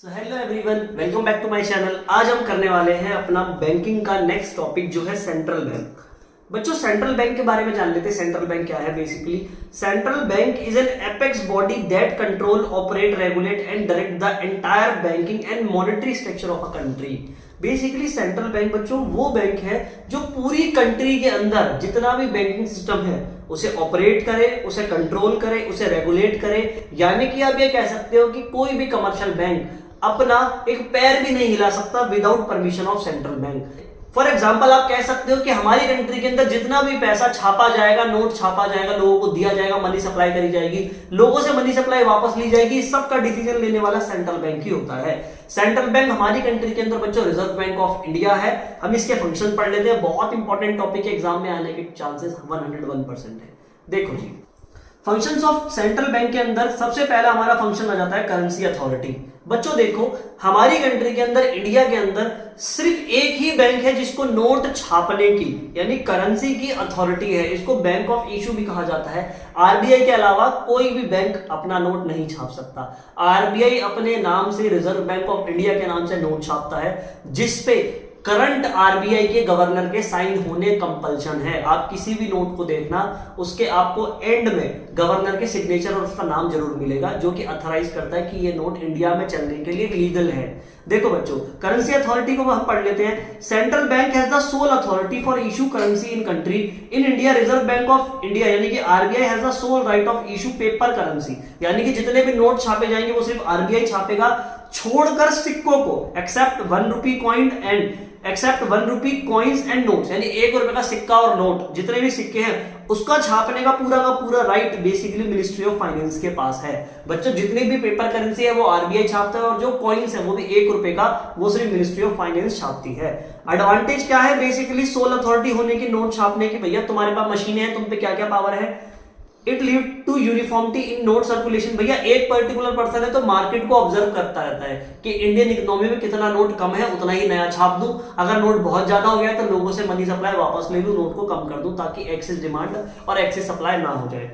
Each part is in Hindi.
Hello everyone, welcome back to my channel. आज हम करने वाले हैं अपना बैंकिंग का नेक्स्ट टॉपिक जो है सेंट्रल बैंक। बच्चों, सेंट्रल बैंक के बारे में जान लेते हैं। सेंट्रल बैंक क्या है? Basically central bank is an apex body that control, operate, regulate and direct the entire banking and monetary structure of a country. Basically central bank बच्चों वो बैंक है जो पूरी कंट्री के अंदर जितना भी बैंकिंग सिस्टम है उसे ऑपरेट करे, उसे कंट्रोल करे, उसे रेगुलेट करे। यानी कि आप ये कह सकते हो कि कोई भी कमर्शियल बैंक अपना एक पैर भी नहीं हिला सकता without permission of central bank. For example आप कह सकते हो कि हमारी कंट्री के अंदर जितना भी पैसा छापा जाएगा, नोट छापा जाएगा, लोगों को दिया जाएगा, मनी सप्लाई करी जाएगी, लोगों से मनी सप्लाई वापस ली जाएगी, इस सब का डिसीजन लेने वाला सेंट्रल बैंक ही होता है। सेंट्रल बैंक हमारी कंट्री के अंदर बच्चों रिजर्व बैंक ऑफ इंडिया है। हम इसके फंक्शन पढ़ लेते हैं। बहुत इंपॉर्टेंट टॉपिक है, एग्जाम में आने के चांसेस 101% है। देखो जी, फंक्शंस ऑफ सेंट्रल बैंक के अंदर सबसे पहला हमारा फंक्शन आ जाता है करेंसी अथॉरिटी। बच्चों देखो, हमारी कंट्री के अंदर, इंडिया के अंदर सिर्फ एक ही बैंक है जिसको नोट छापने की यानी करेंसी की अथॉरिटी है। इसको बैंक ऑफ इशू भी कहा जाता है। आरबीआई के अलावा कोई भी बैंक अपना नोट नहीं छाप सकता। आरबीआई अपने नाम से, रिजर्व बैंक ऑफ इंडिया के नाम से नोट छापता है, जिसपे करंट आरबीआई के गवर्नर के साइन होने कंपल्शन है। आप किसी भी नोट को देखना, उसके आपको एंड में गवर्नर के सिग्नेचर और उसका नाम जरूर मिलेगा, जो कि अथराइज करता है कि ये नोट इंडिया में चलने के लिए लीगल है। देखो बच्चों, करेंसी अथॉरिटी को हम पढ़ लेते हैं। Central bank has the sole authority for issue currency in country. In India Reserve Bank of India यानी कि RBI has the sole right of issue paper currency. यानी कि जितने भी नोट छापे जाएंगे वो सिर्फ आरबीआई छापेगा, छोड़कर सिक्कों को, except 1 rupee coin and except 1 rupee coins and notes, यानी 1 रुपए का सिक्का और नोट, जितने भी सिक्के हैं उसका छापने का पूरा right basically ministry of finance के पास है। बच्चों, जितनी भी पेपर करेंसी है वो आरबीआई छापता है, और जो कॉइन्स है वो भी 1 रुपए का, वो सिर्फ मिनिस्ट्री ऑफ फाइनेंस छापती है। एडवांटेज क्या है बेसिकली सोल अथॉरिटी होने की, नोट छापने की? भैया तुम्हारे पास मशीनें हैं, तुम पे क्या क्या पावर है? It lead to uniformity in note circulation. भैया एक पर्टिकुलर पर्सन है तो मार्केट को ऑब्जर्व करता रहता है कि इंडियन इकोनॉमी में कितना नोट कम है, उतना ही नया छाप दूं। अगर नोट बहुत ज्यादा हो गया तो लोगों से मनी सप्लाई वापस ले लूं, नोट को कम कर दूं, ताकि एक्सेस डिमांड और एक्सेस सप्लाई ना हो जाए।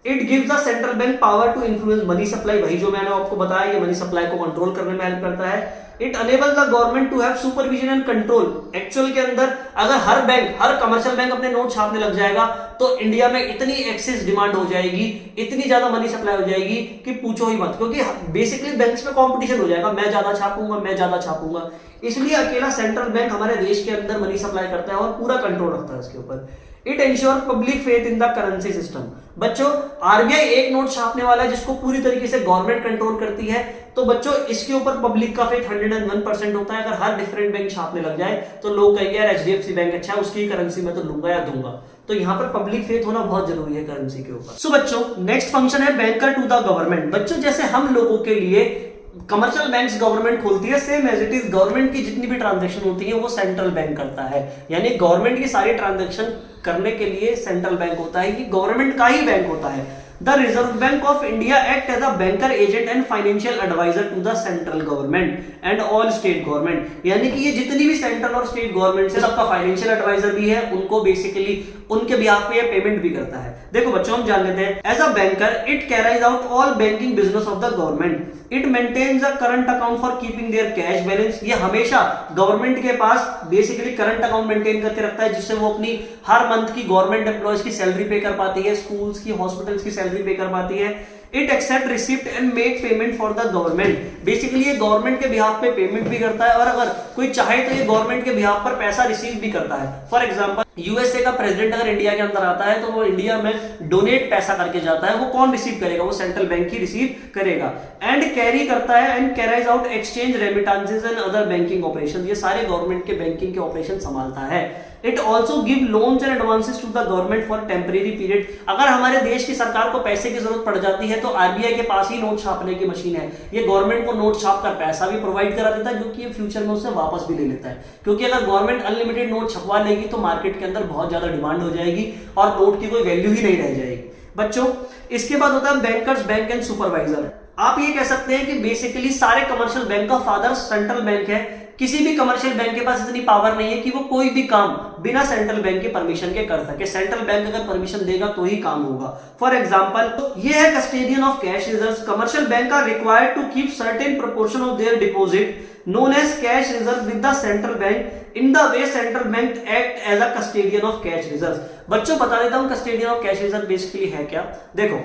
It gives the central bank power to influence money supply. वही जो मैंने आपको बताया, ये मनी सप्लाई को कंट्रोल करने में हेल्प करता है। It enable the government to have supervision and control. Actual के अंदर अगर हर बैंक, हर कमर्शियल बैंक अपने नोट छापने लग जाएगा तो इंडिया में इतनी एक्सेस डिमांड हो जाएगी, इतनी ज्यादा मनी सप्लाई हो जाएगी कि पूछो ही मत। क्योंकि बेसिकली बैंक्स में कंपटीशन हो जाएगा, मैं ज्यादा छापूंगा, मैं ज्यादा छापूंगा। इसलिए अकेला सेंट्रल बैंक हमारे देश के अंदर मनी सप्लाई करता है और पूरा कंट्रोल रखता है इसके ऊपर। It ensure public faith in the currency system. बच्चों, आरबीआई एक नोट छापने वाला है जिसको पूरी तरीके से गवर्नमेंट कंट्रोल करती है, तो बच्चों इसके ऊपर पब्लिक का फेथ 101% होता है। अगर हर डिफरेंट बैंक छापने लग जाए तो लोग कहेंगे यार एचडीएफसी बैंक अच्छा है, उसकी करेंसी में तो लूंगा या दूंगा। तो यहाँ पर पब्लिक फेथ होना बहुत जरूरी है करेंसी के ऊपर। सो बच्चों, नेक्स्ट फंक्शन है बैंकर टू द गवर्नमेंट। बच्चों, जैसे हम लोगों के लिए कमर्शियल बैंक्स गवर्नमेंट खोलती है, same as it is government की जितनी भी ट्रांजैक्शन होती है वो सेंट्रल बैंक करता है। यानी गवर्नमेंट की सारी ट्रांजैक्शन करने के लिए सेंट्रल बैंक होता है, कि गवर्नमेंट का ही बैंक होता है। The Reserve Bank of India act as a banker agent and financial advisor to the central government and all state government. यानी कि ये जितनी भी सेंट्रल और स्टेट गवर्नमेंट है सबका फाइनेंशियल एडवाइजर भी है, उनको बेसिकली उनके बिहाफ पे ये पेमेंट भी करता है। देखो बच्चों, हम जान लेते हैं। As a banker it carries out all banking business of the government. It maintains a current account for keeping their cash balance. ये हमेशा गवर्नमेंट के पास बेसिकली करंट अकाउंट मेंटेन करके रखता है, जिससे वो अपनी हर मंथ की गवर्नमेंट एम्प्लॉयज की सैलरी पे कर पाती है, स्कूल्स की, हॉस्पिटल्स की सैलरी पे कर पाती है। It accept receipt and make payment for the government. Basically ये गवर्नमेंट के बिहाफ पे पेमेंट भी करता है, और अगर कोई चाहे तो ये गवर्नमेंट के बिहाफ पर पैसा रिसीव भी करता है। फॉर एग्जांपल, यूएसए का प्रेसिडेंट अगर इंडिया के अंदर आता है तो वो इंडिया में डोनेट पैसा करके जाता है, वो कौन रिसीव करेगा? वो सेंट्रल बैंक ही रिसीव करेगा। एंड कैरी करता है and carries out exchange, remittances and other banking operation. ये सारे गवर्नमेंट के बैंकिंग के ऑपरेशन संभालता है। It also give loans and advances to the government for temporary period. अगर हमारे देश की सरकार को पैसे की जरूरत पड़ जाती है तो आरबीआई के पास ही नोट छापने की मशीन है, ये गवर्नमेंट को नोट छाप कर पैसा भी प्रोवाइड करा देता है, जो कि फ्यूचर में उससे वापस भी ले लेता है। क्योंकि अगर गवर्नमेंट अनलिमिटेड नोट छपवा लेगी तो मार्केट के अंदर बहुत ज्यादा डिमांड हो जाएगी और नोट की कोई वैल्यू ही नहीं रह जाएगी। बच्चों, इसके बाद होता है बैंकर्स बैंक एंड सुपरवाइजर। आप ये कह सकते हैं कि बेसिकली सारे कमर्शियल बैंक का फादर सेंट्रल बैंक है, किसी भी कमर्शियल बैंक के पास इतनी पावर नहीं है कि वो कोई भी काम बिना सेंट्रल बैंक के परमिशन के कर सके। सेंट्रल बैंक अगर परमिशन देगा तो ही काम होगा। फॉर एग्जांपल, तो ये है custodian of cash reserves. Commercial bank are required to keep certain proportion of their deposit known as cash reserve with the central bank in the way central bank act as a custodian of cash reserves। बच्चों बता देता हूं custodian of cash reserve basically है क्या। देखो,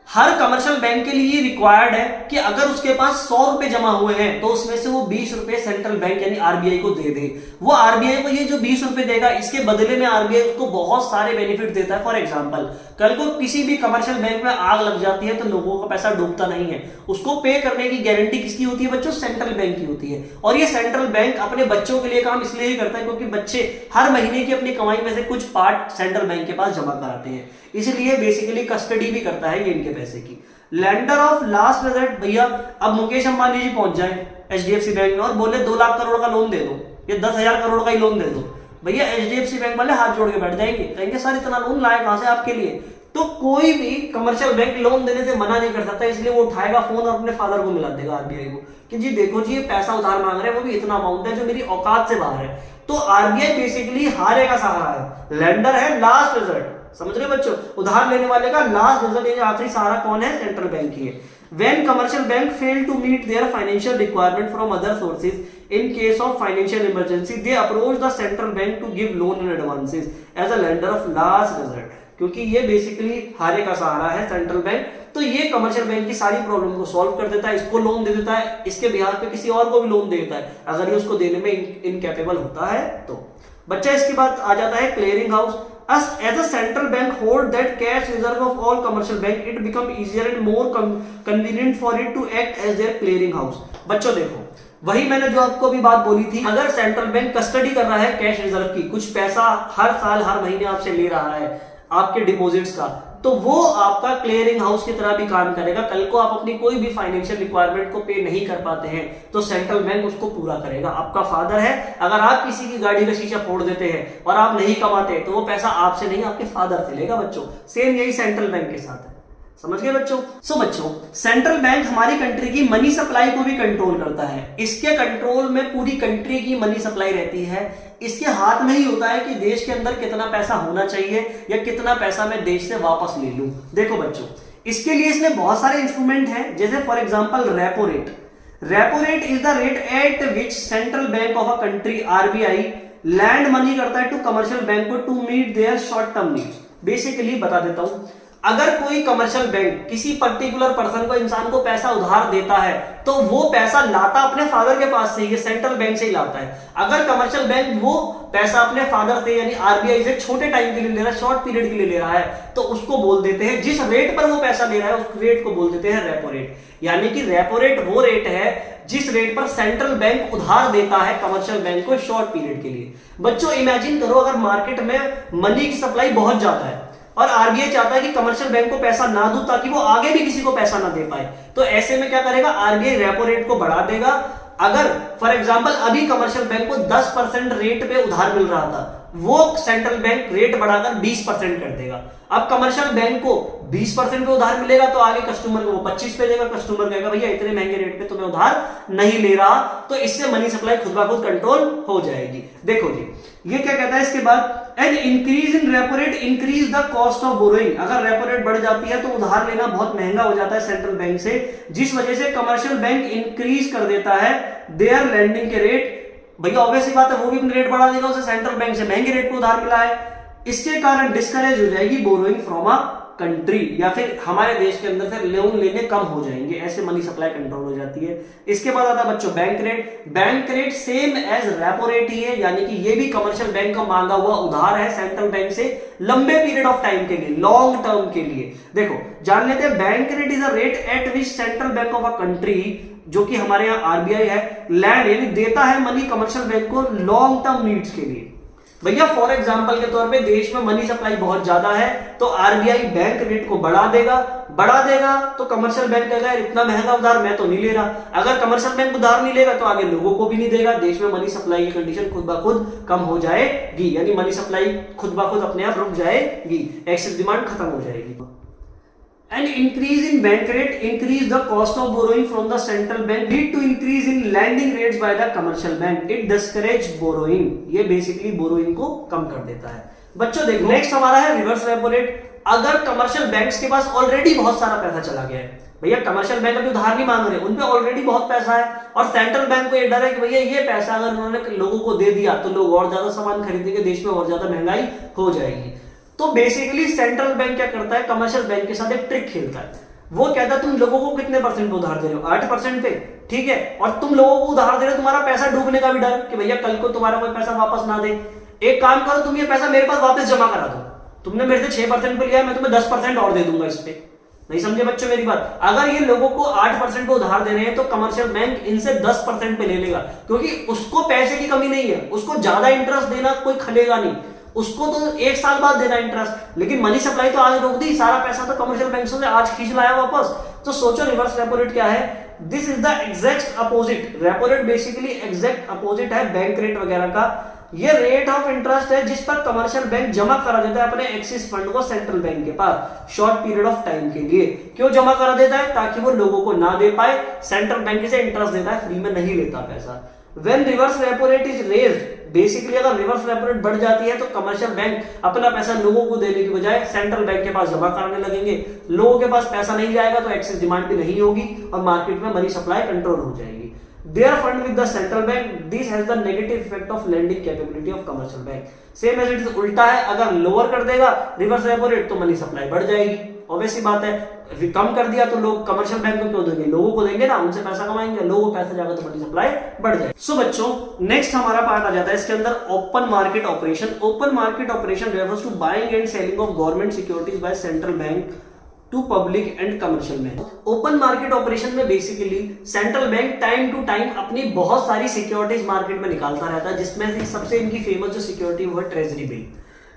हर कमर्शियल बैंक के लिए रिक्वायर्ड है कि अगर उसके पास 100 रुपए जमा हुए हैं तो उसमें से वो 20 रुपए सेंट्रल बैंक यानी आरबीआई को दे दे। वो आरबीआई को ये जो 20 रुपए देगा, इसके बदले में आरबीआई उसको बहुत सारे बेनिफिट देता है। फॉर एग्जांपल, कल को किसी भी कमर्शियल बैंक में आग लग जाती है तो लोगों का पैसा डूबता नहीं है, उसको पे करने की गारंटी किसकी होती है बच्चों? सेंट्रल बैंक की होती है। और ये सेंट्रल बैंक अपने बच्चों के लिए काम इसलिए ही करता है क्योंकि बच्चे हर महीने की अपनी कमाई में से कुछ पार्ट सेंट्रल बैंक के पास जमा कराते हैं, इसलिए बेसिकली कस्टडी भी करता है ये इनके पैसे की। लैंडर ऑफ लास्ट रिजल्ट, भैया अब मुकेश अंबानी जी पहुंच जाए एचडीएफसी बैंक में और बोले 2 लाख करोड़ का लोन दे दो, ये 10,000 करोड़ का ही लोन दे दो, भैया एचडीएफसी बैंक वाले हाथ जोड़ के बैठ जाएंगे, कहेंगे सर इतना लोन लाए कहां से आपके लिए। तो कोई भी कमर्शियल बैंक लोन देने से मना नहीं कर सकता, इसलिए वो उठाएगा फोन और अपने फादर को मिला देगा आरबीआई को कि जी देखो जी ये पैसा उधार मांग रहे हैं, वो भी इतना अमाउंट है जो मेरी औकात से बाहर है। तो आरबीआई बेसिकली हारे का सहारा है, लेंडर है लास्ट रिजल्ट। समझ रहे बच्चों, उधार लेने वाले का लास्ट रिजल्ट, ये आखिरी सहारा कौन है? सेंट्रल बैंक ही है। When commercial bank fail to meet their financial requirement from other sources, in case of financial emergency, they approach the central bank to give loan and advances as a lender of last resort। क्योंकि ये बेसिकली हारे का सहारा है सेंट्रल बैंक, तो ये कमर्शियल बैंक की सारी प्रॉब्लम को सॉल्व कर देता है, इसको लोन दे देता है, इसके बिहार पे किसी और को भी लोन दे देता है अगर ये उसको देने में इनकैपेबल होता है तो। बच्चा इसके बाद आ जाता है clearing house. As a central bank hold that cash reserve of all commercial bank, it become easier and more convenient for it to act as their clearing house। बच्चों देखो, वही मैंने जो आपको अभी बात बोली थी, अगर सेंट्रल बैंक कस्टडी कर रहा है कैश रिजर्व की, कुछ पैसा हर साल हर महीने आपसे ले रहा है आपके डिपॉजिट्स का, तो वो आपका क्लियरिंग हाउस की तरह भी काम करेगा। कल को आप अपनी कोई भी फाइनेंशियल रिक्वायरमेंट को पे नहीं कर पाते हैं तो सेंट्रल बैंक उसको पूरा करेगा। आपका फादर है, अगर आप किसी की गाड़ी का शीशा फोड़ देते हैं और आप नहीं कमाते तो वो पैसा आपसे नहीं आपके फादर से लेगा बच्चों। सेम यही सेंट्रल बैंक के साथ है, समझ गए बच्चों। सो बच्चों, सेंट्रल बैंक हमारी कंट्री की मनी सप्लाई को भी कंट्रोल करता है। इसके कंट्रोल में पूरी कंट्री की मनी सप्लाई रहती है। इसके हाथ में ही होता है कि देश के अंदर कितना पैसा होना चाहिए या कितना पैसा मैं देश से वापस ले लूं। देखो बच्चों, इसके लिए इसमें बहुत सारे इंस्ट्रूमेंट हैं, जैसे for example repo rate. Repo rate is the rate at which central bank of a country RBI lend money करता है टू कमर्शियल बैंक को to meet their short term needs. Basically बता देता हूं, अगर कोई कमर्शियल बैंक किसी पर्टिकुलर पर्सन को, इंसान को पैसा उधार देता है तो वो पैसा लाता अपने फादर के पास से ही, सेंट्रल बैंक से ही लाता है। अगर कमर्शियल बैंक वो पैसा अपने फादर से यानी आरबीआई से छोटे टाइम के लिए ले रहा है, शॉर्ट पीरियड के लिए ले रहा है, तो उसको बोल देते हैं, जिस रेट पर वो पैसा ले रहा है उस रेट को बोल देते हैं रेपो रेट। यानी कि रेपो रेट वो रेट है जिस रेट पर सेंट्रल बैंक उधार देता है कमर्शियल बैंक को शॉर्ट पीरियड के लिए। बच्चों इमेजिन करो, अगर मार्केट में मनी की सप्लाई बहुत ज्यादा है और आरबीआई चाहता है कि कमर्शियल बैंक को पैसा ना दूं ताकि वो आगे भी किसी को पैसा ना दे पाए, तो ऐसे में क्या करेगा? आरबीआई रेपो रेट को बढ़ा देगा। अगर फॉर एग्जांपल अभी कमर्शियल बैंक को 10% रेट पे उधार मिल रहा था, वो सेंट्रल बैंक रेट बढ़ाकर 20% कर देगा। अब कमर्शियल बैंक को 20% पे उधार मिलेगा तो आगे कस्टमर को वो 25 पे देगा। कस्टमर कहेगा भैया इतने महंगे रेट पे तो मैं उधार नहीं ले रहा, तो इससे मनी सप्लाई खुद ब खुद कंट्रोल हो जाएगी। देखो जी, ये क्या कहता है इसके बाद, and increase in repo rate increase the cost of borrowing. अगर रेपो रेट बढ़ जाती है तो उधार लेना बहुत महंगा हो जाता है सेंट्रल बैंक से, जिस वजह से कमर्शियल बैंक इंक्रीज कर देता है देयर लेंडिंग के रेट। भैया ऑब्वियस सी बात है, वो भी अपने रेट बढ़ा देगा, उसे सेंट्रल बैंक से महंगे रेट पे उधार मिला है। इसके कारण डिस्करेज हो जाएगी बोरोइंग फ्रॉम अ कंट्री, या फिर हमारे देश के अंदर से लोन लेने कम हो जाएंगे, ऐसे मनी सप्लाई कंट्रोल हो जाती है। इसके बाद आता है बच्चों bank rate. Bank rate same as repo rate ही है, यानी कि ये भी कमर्शियल बैंक का मांगा हुआ उधार है सेंट्रल बैंक से लंबे पीरियड ऑफ टाइम के लिए, लॉन्ग टर्म के लिए। देखो जान लेते हैं, bank rate is a rate at which central bank of a country, जो कि हमारे यहाँ आरबीआई है, लैंड यानी देता है मनी कमर्शियल बैंक को लॉन्ग टर्म नीड्स के लिए। भैया फॉर एग्जांपल के तौर पे देश में मनी सप्लाई बहुत ज्यादा है तो आरबीआई बैंक रेट को बढ़ा देगा तो कमर्शियल बैंक कहेगा इतना महंगा उधार मैं तो नहीं ले रहा। अगर कमर्शियल बैंक उधार नहीं लेगा तो आगे लोगों को भी नहीं देगा, देश में मनी सप्लाई की कंडीशन खुद ब खुद कम हो जाएगी, यानी मनी सप्लाई खुद ब खुद अपने आप रुक जाएगी, एक्सेस डिमांड खत्म हो जाएगी। An increase in bank rate increase the cost of borrowing from the central bank lead to increase in lending rates by the commercial bank. It discourage borrowing. ये बेसिकली borrowing को कम कर देता है। बच्चों देखो नेक्स्ट हमारा है रिवर्स रेपो रेट। अगर कमर्शियल बैंक्स के पास ऑलरेडी बहुत सारा पैसा चला गया है, भैया कमर्शियल बैंक अभी उधार नहीं मांग रहे, उनपे ऑलरेडी बहुत पैसा है और सेंट्रल बैंक को ये डर है कि भैया ये पैसा अगर उन्होंने लोगों को दे दिया तो लोग और ज्यादा सामान खरीदेंगे, देश में और ज्यादा महंगाई हो जाएगी। तो बेसिकली सेंट्रल बैंक क्या करता है, कमर्शियल बैंक के साथ एक ट्रिक खेलता है। वो कहता है तुम लोगों को कितने परसेंट पे उधार दे रहे हो, 8% पे, ठीक है, और तुम लोगों को उधार दे रहे हो, तुम्हारा पैसा डूबने का भी डर कि भैया कल को तुम्हारा कोई पैसा वापस ना दे। एक काम करो, तुम ये पैसा मेरे पास वापस जमा करा दो, तुमने मेरे से 6% पे लिया, मैं तुम्हें 10% और दे दूंगा इस पे। नहीं समझे बच्चों मेरी बात? अगर ये लोगों को 8% पे उधार दे रहे हैं तो कमर्शियल बैंक इनसे 10% पे ले लेगा, क्योंकि उसको पैसे की कमी नहीं है, उसको ज्यादा इंटरेस्ट देना कोई खलेगा नहीं, उसको तो 1 साल बाद देना इंटरेस्ट। लेकिन मनी सप्लाई तो आज रोक दी, सारा पैसा तो कमर्शियल बैंक से आज खींच लाया वापस। तो सोचो रिवर्स रेपो रेट क्या है, this is the exact opposite. Repo rate basically exact opposite है बैंक रेट वगैरह का। ये रेट ऑफ इंटरेस्ट है जिस पर कमर्शियल बैंक जमा करा देता है अपने एक्सिस फंड को सेंट्रल बैंक के पास शॉर्ट पीरियड ऑफ टाइम के लिए। क्यों जमा करा देता है? ताकि वो लोगों को ना दे पाए, सेंट्रल बैंक से इंटरेस्ट देता है, फ्री में नहीं लेता पैसा। When reverse repo rate is raised, basically अगर रिवर्स रेपो रेट बढ़ जाती है तो कमर्शियल बैंक अपना पैसा लोगों को देने की बजाय सेंट्रल बैंक के पास जमा कराने लगेंगे। लोगों के पास पैसा नहीं जाएगा तो एक्सेस डिमांड भी नहीं होगी और मार्केट में मनी सप्लाई कंट्रोल हो जाएगी। Their fund with the central bank, this has the negative effect of lending capability of commercial bank. Same as it is उल्टा है, अगर लोअर कर देगा रिवर्स रेपो रेट तो मनी सप्लाई बढ़ जाएगी, ऑब्वियस सी बात है। कम कर दिया तो लोग कमर्शियल बैंक को क्यों देंगे, लोगों को देंगे ना, उनसे पैसा कमाएंगे, लोगों को पैसा जाएगा तो मनी सप्लाई बढ़ जाएगी। सो बच्चों नेक्स्ट हमारा पार्ट आ जाता है इसके अंदर open market operation. Open market operation refers to buying and selling of government securities by central bank to public and commercial bank. Open market operation में basically central bank time to time अपनी बहुत सारी सिक्योरिटीज मार्केट में निकालता रहता है, जिसमें से सबसे इनकी फेमस जो सिक्योरिटी वो है ट्रेजरी बिल।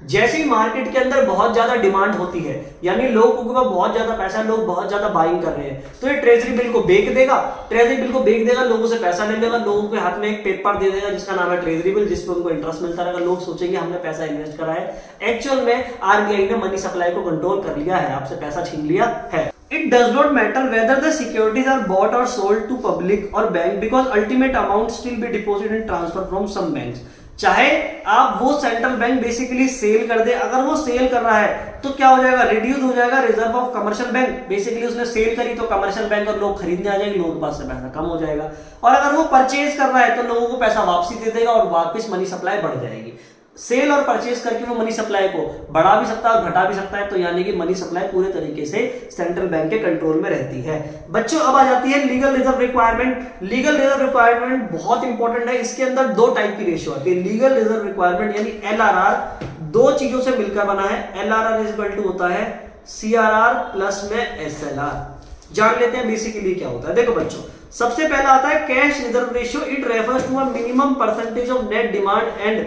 जैसे ही मार्केट के अंदर बहुत ज्यादा डिमांड होती है, यानी लोगों के पास बहुत ज्यादा पैसा, लोग बहुत ज्यादा बाइंग कर रहे हैं, तो ये ट्रेजरी बिल को बेच देगा। ट्रेजरी बिल को बेच देगा, लोगों से पैसा ले लेगा, लोगों के हाथ में एक पेपर दे देगा जिसका नाम है ट्रेजरी बिल, जिसपे उनको इंटरेस्ट मिलता रहेगा। लोग सोचेंगे हमने पैसा इन्वेस्ट करा है, एक्चुअल में आरबीआई ने मनी सप्लाई को कंट्रोल कर लिया है, आपसे पैसा छीन लिया है। It does not matter whether the securities are bought or sold to public or bank because ultimate amount still be deposited and transferred from some banks. चाहे आप वो सेंट्रल बैंक बेसिकली सेल कर दे, अगर वो सेल कर रहा है तो क्या हो जाएगा, रिड्यूस हो जाएगा reserve of commercial bank. Basically उसने सेल करी तो कमर्शियल बैंक और लोग खरीदने आ जाएंगे, लोगों के पास से पैसा कम हो जाएगा। और अगर वो परचेज कर रहा है तो लोगों को पैसा वापसी दे देगा और वापस मनी सप्लाई बढ़ जाएगी। सेल और परचेज करके वो मनी सप्लाई को बढ़ा भी सकता है और घटा भी सकता है, तो यानी कि मनी सप्लाई पूरे तरीके से सेंट्रल बैंक के कंट्रोल में रहती है। बच्चों अब आ जाती है legal reserve requirement. Legal reserve requirement बहुत इंपॉर्टेंट है, इसके अंदर 2 टाइप की रेशियो आती है। लीगल रिजर्व रिक्वायरमेंट यानी एलआरआर 2 चीजों से मिलकर बना है। एलआरआर इज इक्वल टू होता है सीआरआर प्लस में एसएलआर। जान लेते हैं बेसिकली क्या होता है। देखो बच्चों, सबसे पहला आता है cash reserve ratio. It refers to a minimum percentage of net demand and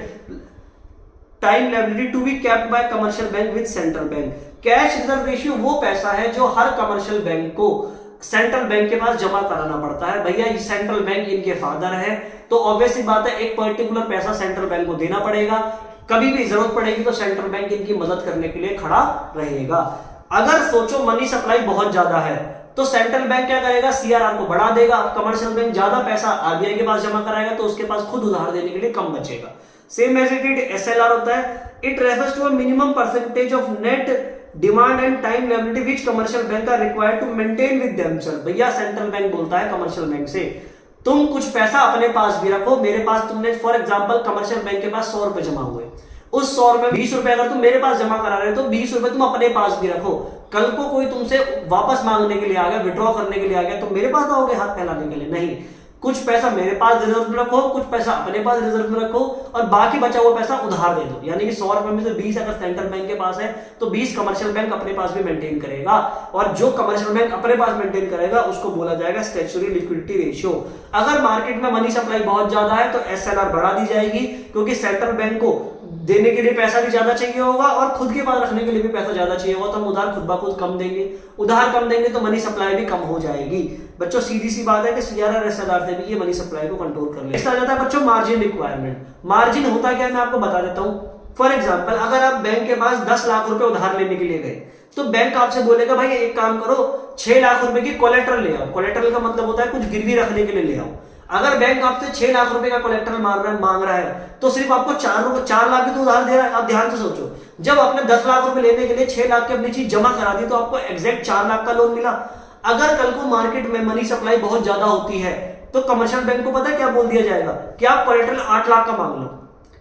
time liability to be kept by commercial bank with central bank. Cash reserve ratio वो पैसा है जो हर कमर्शियल बैंक को सेंट्रल बैंक के पास जमा कराना पड़ता है। भैया ये सेंट्रल बैंक इनके फादर है, तो ऑब्वियसली बात है एक पर्टिकुलर पैसा सेंट्रल बैंक को देना पड़ेगा। कभी भी जरूरत पड़ेगी तो सेंट्रल बैंक इनकी मदद करने के लिए खड़ा रहेगा। अगर सोचो मनी सप्लाई बहुत ज्यादा है तो सेंट्रल बैंक क्या करेगा, सीआरआर को बढ़ा देगा। कमर्शियल बैंक ज्यादा पैसा आरबीआई के पास जमा कराएगा तो उसके पास खुद उधार देने के लिए कम बचेगा। सेम एज इट एसएलआर होता है। It refers to a minimum percentage of net demand and time liability which commercial bank are required to maintain with themselves. भैया सेंट्रल बैंक बोलता है कमर्शियल बैंक से तुम कुछ पैसा अपने पास भी रखो। मेरे पास तुमने फॉर एग्जांपल कमर्शियल बैंक के पास 100 रुपए जमा हुए, उस 100 रुपए 20 रुपए अगर तुम मेरे पास जमा करा रहे हो तो 20 रुपए तुम अपने पास भी रखो। कल को कोई तुमसे वापस मांगने के लिए आ गया, विड्रॉ करने के लिए आ गया, तो मेरे पास आओगे हाथ फैलाने के लिए? नहीं, कुछ पैसा मेरे पास रिजर्व में रखो, कुछ पैसा अपने पास रिजर्व में रखो और बाकी बचा हुआ पैसा उधार दे दो। यानी कि 100 रुपए में से 20 अगर सेंट्रल बैंक के पास है तो 20 कमर्शियल बैंक अपने पास भी मेंटेन करेगा, और जो कमर्शियल बैंक अपने पास मेंटेन करेगा उसको बोला जाएगा स्टैट्यूटरी लिक्विडिटी रेशियो। अगर मार्केट में मनी सप्लाई बहुत ज्यादा है तो एसएलआर बढ़ा दी जाएगी, क्योंकि सेंट्रल बैंक को देने के लिए पैसा भी ज्यादा चाहिए होगा और खुद के पास रखने के लिए भी पैसा ज्यादा चाहिए होगा, तो हम उधार खुद ब खुद कम देंगे। उधार कम देंगे तो मनी सप्लाई भी कम हो जाएगी। बच्चों सीधी सी बात है कि सीआरआर एसएलआर से भी ये मनी सप्लाई को कंट्रोल कर ले। नेक्स्ट आ जाता है बच्चों मार्जिन रिक्वायरमेंट। मार्जिन होता क्या है मैं आपको बता देता हूं। फॉर एग्जांपल अगर आप बैंक के पास 10 लाख रुपए उधार लेने के लिए गए तो बैंक आपसे बोलेगा भाई एक काम करो, 6 लाख रुपए की कोलेट्रल ले आओ। कोलेट्रल का मतलब होता है कुछ गिरवी रखने के लिए ले आओ। अगर बैंक आपसे 6 लाख रुपए का कोलेट्रल मांग रहा है तो सिर्फ आपको 4 लाख की तो उधार दे रहा है। आप ध्यान से सोचो, जब आपने 10 लाख रुपए लेने के लिए 6 लाख की अपनी चीज जमा करा दी तो आपको एग्जैक्ट 4 लाख का लोन मिला। अगर कल को मार्केट में मनी सप्लाई बहुत ज्यादा होती है तो कमर्शियल बैंक को पता है क्या बोल दिया जाएगा कि आप कोलेट्रल 8 लाख का मांग लो।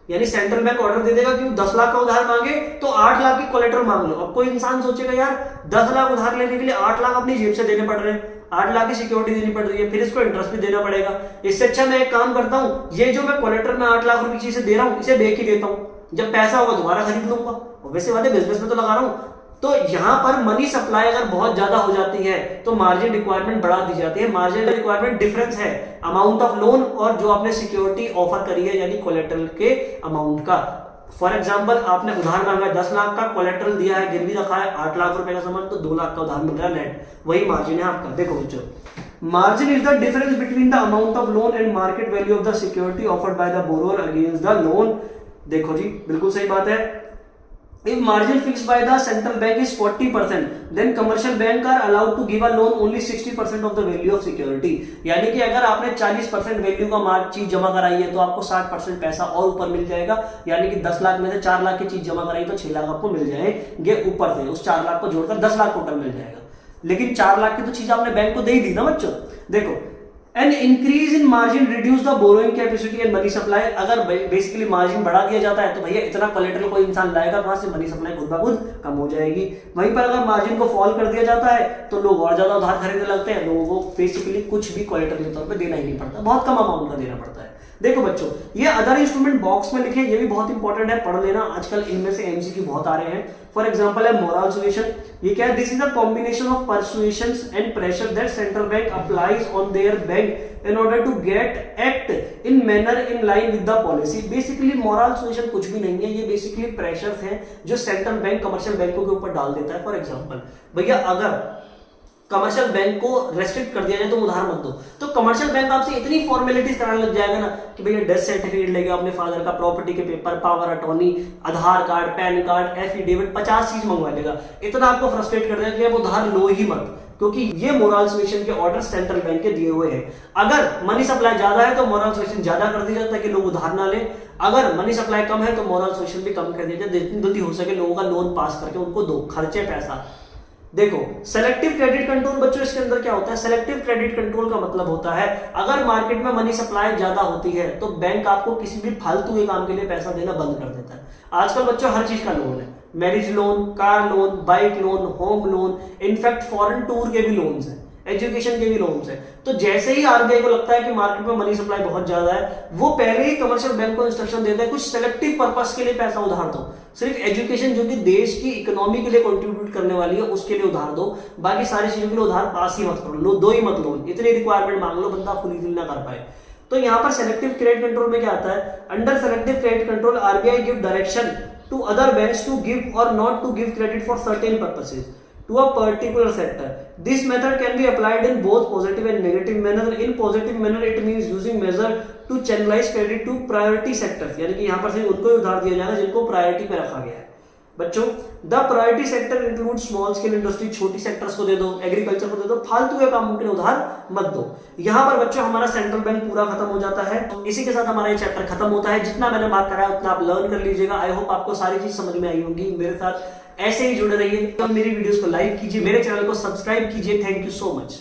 यानी सेंट्रल बैंक ऑर्डर दे देगा कि 10 लाख का उधार मांगे तो 8 लाख की कोलेट्रल मांग लो। अब कोई इंसान सोचेगा यार 10 लाख उधार लेने के लिए 8 लाख अपनी जेब से देने पड़ रहे हैं, 8 लाख की सिक्योरिटी देनी पड़ रही है, फिर इसको इंटरेस्ट भी देना पड़ेगा। इससे अच्छा मैं एक काम करता हूं, ये जो मैं कोलेट्रल में 8 लाख रुपए की चीजें दे रहा हूं इसे बेच ही देता हूं, जब पैसा होगा दोबारा खरीद लूंगा। और वैसे वाले बिजनेस में तो लगा रहा हूं। तो यहां पर मनी सप्लाई अगर बहुत ज्यादा हो जाती है तो मार्जिन रिक्वायरमेंट बढ़ा दी जाती है। मार्जिन रिक्वायरमेंट डिफरेंस है अमाउंट ऑफ लोन और जो आपने सिक्योरिटी ऑफर करी है यानी कोलेट्रल के अमाउंट का। फॉर एग्जांपल आपने उधार मांगा 10 लाख का, कोलेट्रल दिया है, गिरवी रखा है 8 लाख रुपए का सामान, तो 2 लाख का उधार मिल रहा है नेट, वही मार्जिन है आपका। देखो बच्चों, margin is the difference between the amount of loan and market value of the security offered by the borrower against the loan. देखो जी बिल्कुल सही बात है। If margin fixed by the central bank is 40%, then commercial bank are allowed to give a loan only 60% of the value of security। यानी कि अगर आपने 40% वैल्यू का चीज जमा कराई है तो आपको 60% पैसा और ऊपर मिल जाएगा। यानी कि 10 लाख में से 4 लाख की चीज जमा कराई तो 6 लाख आपको मिल जाएंगे ऊपर से, उस 4 लाख को जोड़कर 10 लाख टोटल मिल जाएगा। लेकिन 4 लाख की तो चीज आपने बैंक को दे ही दी ना बच्चों। देखो, an increase in margin reduce the borrowing capacity and money supply. अगर बेसिकली मार्जिन बढ़ा दिया जाता है तो भैया इतना कोलेट्रल कोई इंसान लाएगा वहां से, मनी सप्लाई खुद ब खुद कम हो जाएगी। वहीं पर अगर मार्जिन को फॉल कर दिया जाता है तो लोग और ज्यादा उधार खरीदने लगते हैं, लोगों को बेसिकली कुछ भी कोलेट्रल के तौर पे देना ही नहीं पड़ता, बहुत कम अमाउंट का देना पड़ता है। देखो बच्चों, ये अदर इंस्ट्रूमेंट बॉक्स में लिखे, ये भी बहुत इंपॉर्टेंट है, पढ़ लेना। आजकल इनमें से एमसीक्यू बहुत आ रहे हैं। फॉर एग्जांपल है मोरल सुएशन। ये क्या है? This is a combination of persuasions and pressure that central bank applies on their bank in order to get act in manner in line with the policy. Basically moral suasion कुछ भी नहीं है, ये बेसिकली प्रेशर्स हैं जो सेंट्रल बैंक कमर्शियल बैंकों के ऊपर डाल देता है। फॉर एग्जांपल भैया अगर कमर्शियल बैंक को रेस्ट्रिक्ट कर दिया जाए तो उधार मत दो, तो कमर्शियल बैंक आपसे इतनी फॉर्मेलिटीज कराने लग जाएगा ना कि भैया डेथ सर्टिफिकेट लेके अपने फादर का, प्रॉपर्टी के पेपर, पावर अटॉर्नी, आधार कार्ड, पैन कार्ड, एफिडेविट, 50 चीज मंगवा लेगा। इतना आपको फ्रस्ट्रेट कर देगा कि आप उधार लो ही मत, क्योंकि ये मोरल सुएशन के ऑर्डर सेंट्रल बैंक के दिए हुए हैं। अगर मनी सप्लाई ज्यादा है तो मोरल सुएशन ज्यादा कर दिया जाता है कि लोग उधार ना लें। अगर मनी सप्लाई कम है तो मोरल सुएशन भी कम कर दिया जाए, जितनी जल्दी हो सके लोगों का लोन पास करके उनको दो, खर्चे पैसा। देखो, सेलेक्टिव क्रेडिट कंट्रोल बच्चों, इसके अंदर क्या होता है? सेलेक्टिव क्रेडिट कंट्रोल का मतलब होता है अगर मार्केट में मनी सप्लाई ज्यादा होती है तो बैंक आपको किसी भी फालतू के काम के लिए पैसा देना बंद कर देता है। आजकल बच्चों हर चीज का लोन है, marriage loan, car loan, bike loan, home loan, in fact foreign tour के भी लोन्स हैं, एजुकेशन के भी लोन्स हैं। तो जैसे ही आरबीआई को लगता है कि मार्केट में मनी सप्लाई बहुत ज्यादा है, वो पहले ही कमर्शियल बैंक को इंस्ट्रक्शन देता है कुछ सेलेक्टिव पर्पस के लिए पैसा उधार दो। सिर्फ एजुकेशन जो कि देश की इकोनॉमी के लिए कंट्रीब्यूट करने वाली है उसके लिए उधार दो, बाकी सारी चीजों के लिए उधार पास ही मत करो, लो दो ही मत लोन, इतनी रिक्वायरमेंट मांग लो बंदा फुलफिल ना कर पाए। तो यहाँ पर सेलेक्टिव क्रेडिट कंट्रोल में क्या आता है? Under selective credit control RBI give direction to other banks to give और not to give credit for certain purposes to a particular sector. This method can be applied in both positive and negative manner. In positive manner it means using measure to channelize credit to priority sectors, यानी कि यहाँ पर सिर्फ उनको ही उधार दिया जाएगा जिनको प्रायोरिटी पे रखा गया है। बच्चों, the priority sector include small scale industry, छोटी सेक्टर्स को दे दो, एग्रीकल्चर को दे दो, फालतू के कामों के लिए उधार मत दो। यहाँ पर बच्चों हमारा सेंट्रल बैंक पूरा खत्म हो जाता है। तो इसी के साथ हमारा ये चैप्टर खत्म होता है। जितना मैंने बात कराया उतना आप लर्न कर लीजिएगा। आई होप आपको सारी चीज समझ में आई होगी। मेरे साथ ऐसे ही जुड़े रहिए, तो मेरी वीडियोस को लाइक कीजिए, मेरे चैनल को सब्सक्राइब कीजिए। Thank you so much.